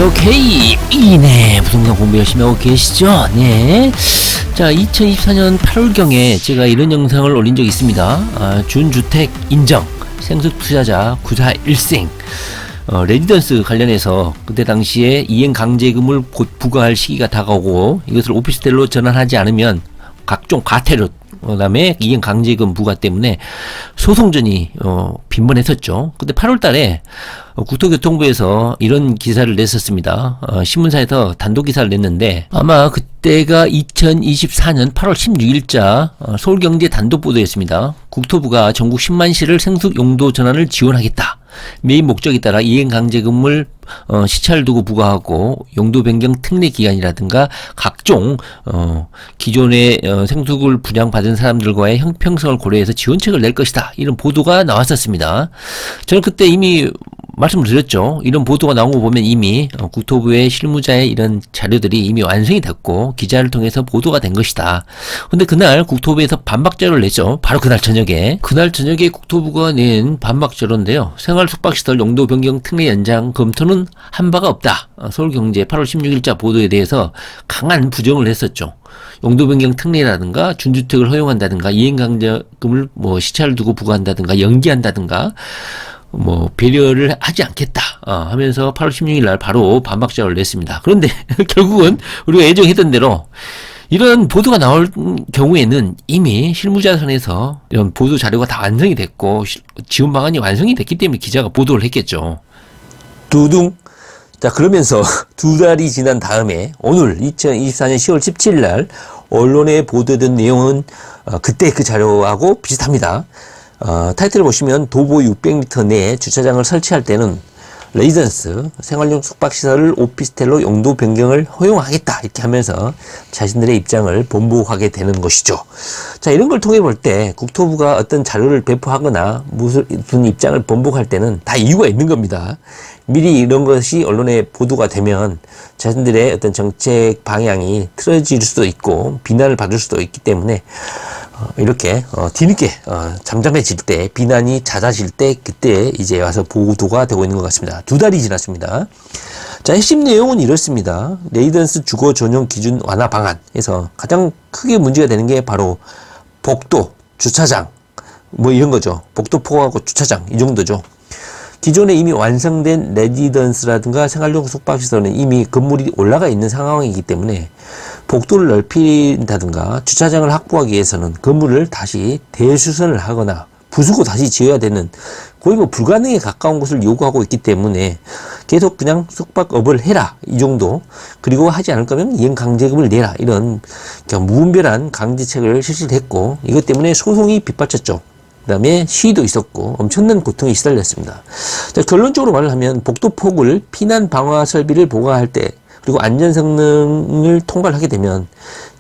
오케이. 네, 부동산 공부 열심히 하고 계시죠? 네. 자, 2024년 8월경에 제가 이런 영상을 올린 적이 있습니다. 준주택 인정, 생숙 투자자 구사 일생, 레지던스 관련해서 그때 당시에 이행 강제금을 곧 부과할 시기가 다가오고 이것을 오피스텔로 전환하지 않으면 각종 과태료, 그다음에 이행 강제금 부과 때문에 소송전이 빈번했었죠. 근데 8월 달에 국토교통부에서 이런 기사를 냈었습니다. 신문사에서 단독 기사를 냈는데 아마 그때가 2024년 8월 16일자 서울경제 단독 보도였습니다. 국토부가 전국 10만 시를 생숙 용도 전환을 지원하겠다. 메인 목적에 따라 이행강제금을 시차를 두고 부과하고 용도 변경 특례 기간이라든가 각종 기존의 생숙을 분양받은 사람들과의 형평성을 고려해서 지원책을 낼 것이다. 이런 보도가 나왔었습니다. 저는 그때 이미 말씀을 드렸죠. 이런 보도가 나온 거 보면 이미 국토부의 실무자의 이런 자료들이 이미 완성이 됐고 기자를 통해서 보도가 된 것이다. 근데 그날 국토부에서 반박 자료를 냈죠. 바로 그날 저녁에 국토부가 낸 반박 자료인데요. 생활 숙박시설 용도 변경 특례 연장 검토는 한 바가 없다. 서울경제 8월 16일자 보도에 대해서 강한 부정을 했었죠. 용도 변경 특례라든가 준주택을 허용한다든가 이행강제금을 시차를 두고 부과한다든가 연기한다든가 배려를 하지 않겠다 하면서 8월 16일 날 바로 반박 자료를 냈습니다. 그런데 결국은 우리가 예정했던 대로 이런 보도가 나올 경우에는 이미 실무자 선에서 이런 보도 자료가 다 완성이 됐고 지원 방안이 완성이 됐기 때문에 기자가 보도를 했겠죠. 두둥. 자, 그러면서 두 달이 지난 다음에 오늘 2024년 10월 17일 날 언론에 보도된 내용은 그때 그 자료하고 비슷합니다. 타이틀을 보시면 도보 600m 내에 주차장을 설치할 때는 레지던스, 생활용 숙박시설을 오피스텔로 용도 변경을 허용하겠다 이렇게 하면서 자신들의 입장을 번복하게 되는 것이죠. 자, 이런 걸 통해 볼 때 국토부가 어떤 자료를 배포하거나 무슨 입장을 번복할 때는 다 이유가 있는 겁니다. 미리 이런 것이 언론에 보도가 되면 자신들의 어떤 정책 방향이 틀어질 수도 있고 비난을 받을 수도 있기 때문에 이렇게 뒤늦게 잠잠해질 때, 비난이 잦아질 때 그때 이제 와서 보도가 되고 있는 것 같습니다. 두 달이 지났습니다. 자, 핵심 내용은 이렇습니다. 레지던스 주거 전용 기준 완화 방안에서 가장 크게 문제가 되는 게 바로 복도, 주차장 이런 거죠. 복도 포함하고 주차장 이 정도죠. 기존에 이미 완성된 레지던스라든가 생활용 숙박시설은 이미 건물이 올라가 있는 상황이기 때문에 복도를 넓힌다든가 주차장을 확보하기 위해서는 건물을 다시 대수선을 하거나 부수고 다시 지어야 되는 거의 불가능에 가까운 것을 요구하고 있기 때문에 계속 그냥 숙박업을 해라 이 정도, 그리고 하지 않을 거면 이행강제금을 내라, 이런 무분별한 강제책을 실시했고 이것 때문에 소송이 빗발쳤죠. 그 다음에 시위도 있었고 엄청난 고통에 시달렸습니다. 자, 결론적으로 말을 하면 복도폭을 피난 방화 설비를 보강할 때 그리고 안전 성능을 통과를 하게 되면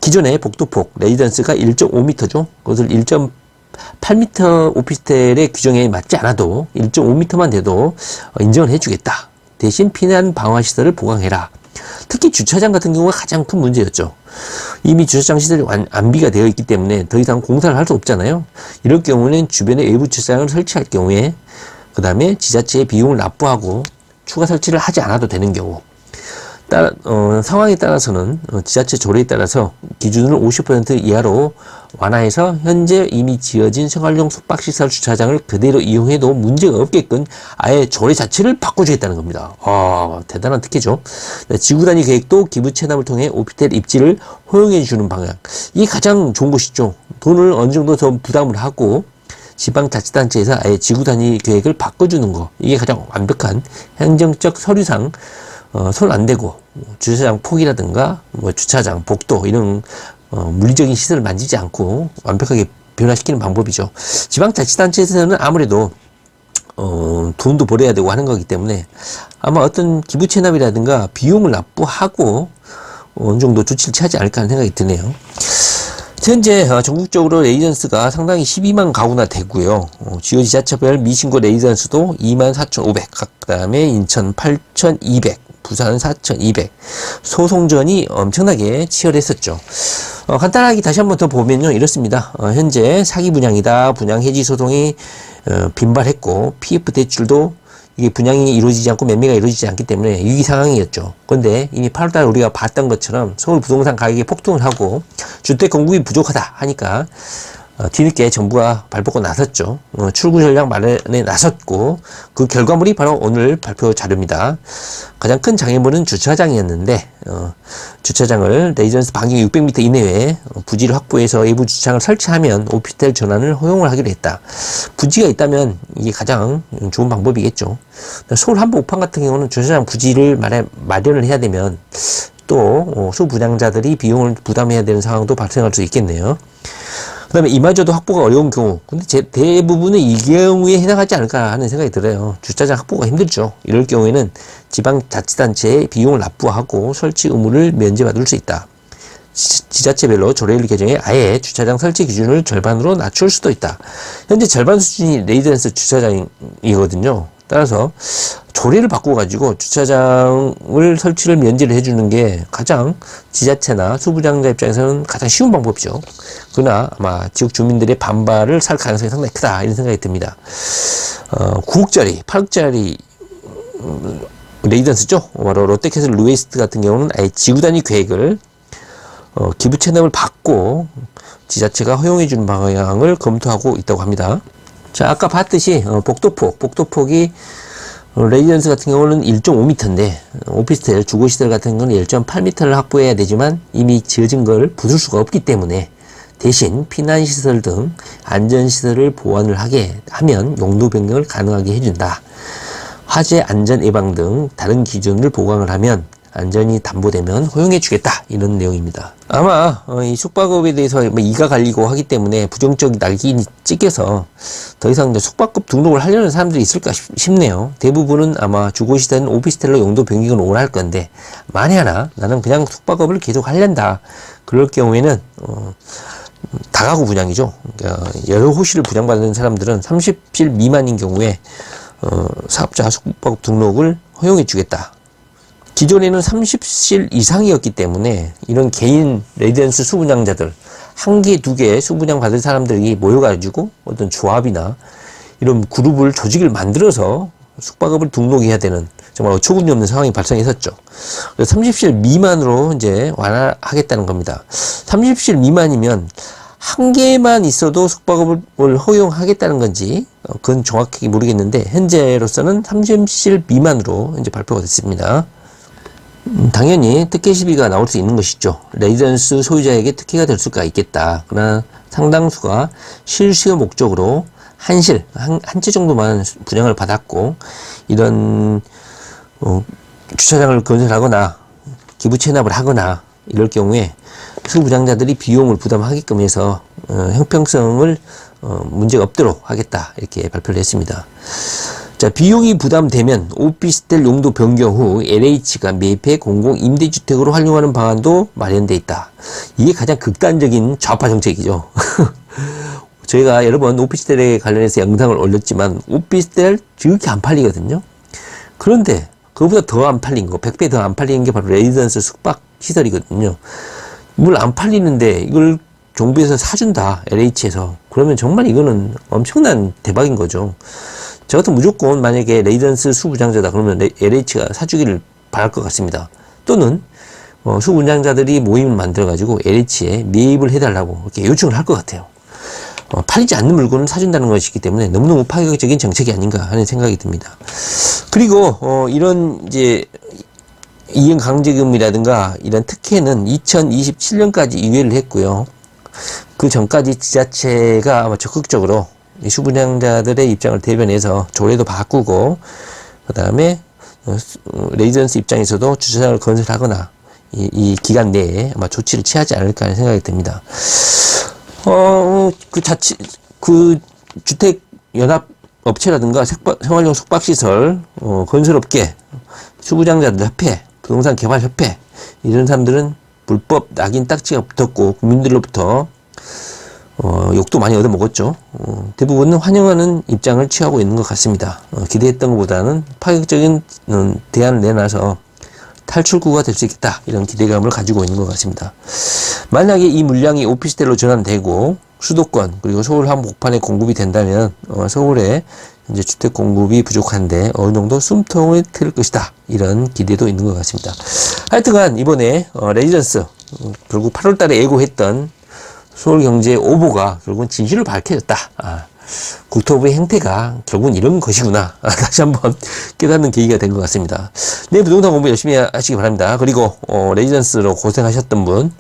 기존의 복도폭 레지던스가 1.5m죠. 그것을 1.8m 오피스텔의 규정에 맞지 않아도 1.5m만 돼도 인정을 해주겠다. 대신 피난 방화 시설을 보강해라. 특히 주차장 같은 경우가 가장 큰 문제였죠. 이미 주차장 시설이 안비가 되어 있기 때문에 더 이상 공사를 할 수 없잖아요. 이럴 경우는 주변에 외부 주차장을 설치할 경우에 그 다음에 지자체의 비용을 납부하고 추가 설치를 하지 않아도 되는 경우, 상황에 따라서는 지자체 조례에 따라서 기준을 50% 이하로 완화해서 현재 이미 지어진 생활용 숙박시설 주차장을 그대로 이용해도 문제가 없게끔 아예 조례 자체를 바꿔주겠다는 겁니다. 대단한 특혜죠. 지구단위 계획도 기부 체납을 통해 오피스텔 입지를 허용해주는 방향, 이게 가장 좋은 것이죠. 돈을 어느 정도 더 부담을 하고 지방자치단체에서 아예 지구단위 계획을 바꿔주는 거, 이게 가장 완벽한 행정적 서류상 손 안 대고 주차장 폭이라든가 주차장, 복도 이런 물리적인 시설을 만지지 않고 완벽하게 변화시키는 방법이죠. 지방자치단체에서는 아무래도 돈도 벌어야 되고 하는 거기 때문에 아마 어떤 기부 체납이라든가 비용을 납부하고 어느 정도 조치를 취하지 않을까 하는 생각이 드네요. 현재 전국적으로 레지던스가 상당히 12만 가구나 되고요. 주요 지자체별 미신고 레지던스도 24,500, 그 다음에 인천 8,200, 부산 4,200. 소송전이 엄청나게 치열했었죠. 간단하게 다시 한번 더 보면요, 이렇습니다. 현재 사기 분양이다, 분양 해지 소송이 빈발했고 PF 대출도 이게 분양이 이루어지지 않고 매매가 이루어지지 않기 때문에 위기 상황이었죠. 그런데 이미 8월달 우리가 봤던 것처럼 서울 부동산 가격이 폭등을 하고 주택 공급이 부족하다 하니까 뒤늦게 정부가 발벗고 나섰죠. 출구 전략 마련에 나섰고 그 결과물이 바로 오늘 발표 자료입니다. 가장 큰 장애물은 주차장이었는데 주차장을 레지던스 반경 600m 이내에 부지를 확보해서 외부 주차장을 설치하면 오피스텔 전환을 허용을 하기로 했다. 부지가 있다면 이게 가장 좋은 방법이겠죠. 서울 한복 오판 같은 경우는 주차장 부지를 마련을 해야 되면 또 소분양자들이 비용을 부담해야 되는 상황도 발생할 수 있겠네요. 그 다음에 이마저도 확보가 어려운 경우, 근데 대부분은 이 경우에 해당하지 않을까 하는 생각이 들어요. 주차장 확보가 힘들죠. 이럴 경우에는 지방자치단체에 비용을 납부하고 설치 의무를 면제받을 수 있다. 지자체별로 조례를 개정해 아예 주차장 설치 기준을 절반으로 낮출 수도 있다. 현재 절반 수준이 레지던스 주차장이거든요. 따라서 조례를 바꿔가지고 주차장을 설치를 면제를 해주는 게 가장 지자체나 소부장자 입장에서는 가장 쉬운 방법이죠. 그러나 아마 지역 주민들의 반발을 살 가능성이 상당히 크다 이런 생각이 듭니다. 9억짜리, 8억짜리 레지던스죠. 바로 롯데캐슬 루웨스트 같은 경우는 아예 지구 단위 계획을 기부 체납을 받고 지자체가 허용해 주는 방향을 검토하고 있다고 합니다. 자, 아까 봤듯이 복도폭이 레지던스 같은 경우는 1.5m인데 오피스텔 주거시설 같은 경우는 1.8m를 확보해야 되지만 이미 지어진 걸 부술 수가 없기 때문에 대신 피난시설 등 안전시설을 보완을 하면 용도 변경을 가능하게 해준다. 화재 안전 예방 등 다른 기준을 보강을 하면 안전이 담보되면 허용해 주겠다 이런 내용입니다. 아마 이 숙박업에 대해서 이가 갈리고 하기 때문에 부정적 낙인이 찍혀서 더 이상 숙박업 등록을 하려는 사람들이 있을까 싶네요. 대부분은 아마 주거시설은 오피스텔로 용도 변경을 원할 건데 만에 하나 나는 그냥 숙박업을 계속 하련다 그럴 경우에는 다가구 분양이죠. 그러니까 여러 호실을 분양받는 사람들은 30실 미만인 경우에 사업자 숙박업 등록을 허용해 주겠다. 기존에는 30실 이상이었기 때문에 이런 개인 레지던스 수분양자들 한 개, 두 개 수분양 받을 사람들이 모여가지고 어떤 조합이나 이런 그룹을 조직을 만들어서 숙박업을 등록해야 되는 정말 어처구니 없는 상황이 발생했었죠. 그래서 30실 미만으로 이제 완화하겠다는 겁니다. 30실 미만이면 한 개만 있어도 숙박업을 허용하겠다는 건지 그건 정확하게 모르겠는데 현재로서는 30실 미만으로 이제 발표가 됐습니다. 당연히 특혜 시비가 나올 수 있는 것이죠. 레지던스 소유자에게 특혜가 될 수가 있겠다. 그러나 상당수가 실수요 목적으로 한 채 정도만 분양을 받았고 이런 주차장을 건설하거나 기부 체납을 하거나 이럴 경우에 수분양자들이 비용을 부담하게끔 해서 형평성을 문제가 없도록 하겠다 이렇게 발표를 했습니다. 자, 비용이 부담되면 오피스텔 용도 변경 후 LH가 매입해 공공임대주택으로 활용하는 방안도 마련되어 있다. 이게 가장 극단적인 좌파 정책이죠. 저희가 여러 번 오피스텔에 관련해서 영상을 올렸지만 오피스텔 지극히 안 팔리거든요. 그런데 그거보다 더 안 팔린 거, 100배 더 안 팔리는 게 바로 레지던스 숙박 시설이거든요. 물 안 팔리는데 이걸 정부에서 사준다, LH에서. 그러면 정말 이거는 엄청난 대박인 거죠. 저 같은 무조건 만약에 레지던스 수분양자다 그러면 LH가 사주기를 바랄 것 같습니다. 또는 수분양자들이 모임을 만들어 가지고 LH에 매입을 해달라고 이렇게 요청을 할 것 같아요. 팔리지 않는 물건을 사준다는 것이기 때문에 너무너무 파격적인 정책이 아닌가 하는 생각이 듭니다. 그리고 이런 이제 이행 강제금이라든가 이런 특혜는 2027년까지 유예를 했고요. 그 전까지 지자체가 아마 적극적으로 이 수분양자들의 입장을 대변해서 조례도 바꾸고 그 다음에 레지던스 입장에서도 주차장을 건설하거나 이 기간 내에 아마 조치를 취하지 않을까 하는 생각이 듭니다. 그 주택 연합 업체라든가 생활용 숙박시설 건설업계 수분양자들 협회 부동산 개발 협회 이런 사람들은 불법 낙인 딱지가 붙었고 국민들로부터 욕도 많이 얻어먹었죠. 대부분은 환영하는 입장을 취하고 있는 것 같습니다. 기대했던 것보다는 파격적인 대안을 내놔서 탈출구가 될 수 있겠다 이런 기대감을 가지고 있는 것 같습니다. 만약에 이 물량이 오피스텔로 전환되고 수도권 그리고 서울 한복판에 공급이 된다면 서울에 이제 주택 공급이 부족한데 어느 정도 숨통을 트일 것이다. 이런 기대도 있는 것 같습니다. 하여튼간 이번에 레지던스 결국 8월 달에 예고했던 서울경제 오보가 결국은 진실을 밝혀졌다. 국토부의 행태가 결국은 이런 것이구나. 다시 한번 깨닫는 계기가 된 것 같습니다. 네, 부동산 공부 열심히 하시기 바랍니다. 그리고 레지던스로 고생하셨던 분,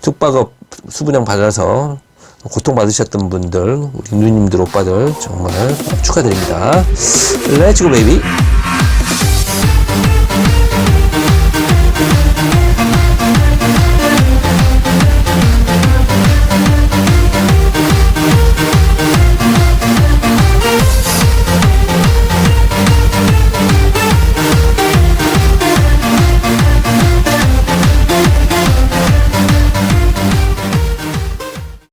숙박업 수분양 받아서 고통받으셨던 분들, 우리 누님들, 오빠들 정말 축하드립니다. 렛츠고 베이비.